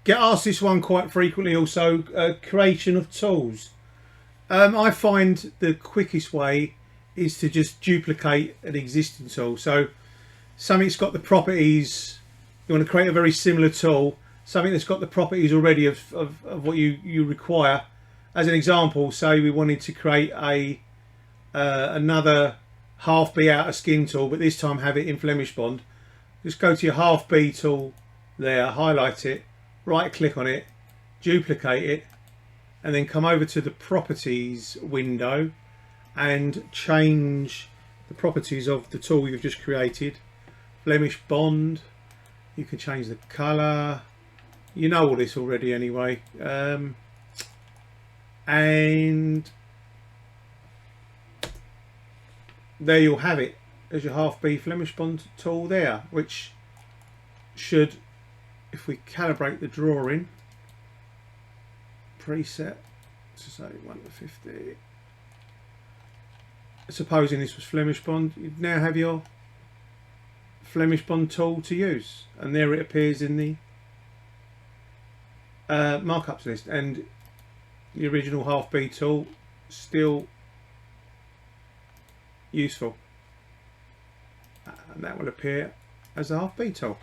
Get asked this one quite frequently also, creation of tools. I find the quickest way is to just duplicate an existing tool. So something's got the properties, you want to create a very similar tool, something that's got the properties already of what you require. As an example, say we wanted to create another half B outer skin tool, but this time have it in Flemish Bond. Just go to your half B tool there, highlight it, right click on it, duplicate it, and then come over to the properties window and change the properties of the tool you've just created. Flemish Bond, you can change the colour, you know all this already anyway, and there you'll have it as your half B Flemish Bond tool there, which should, if we calibrate the drawing preset to say 1 to 50, supposing this was Flemish Bond, you now have your Flemish Bond tool to use, and there it appears in the markups list, and the original half B tool still useful, and that will appear as a half B tool.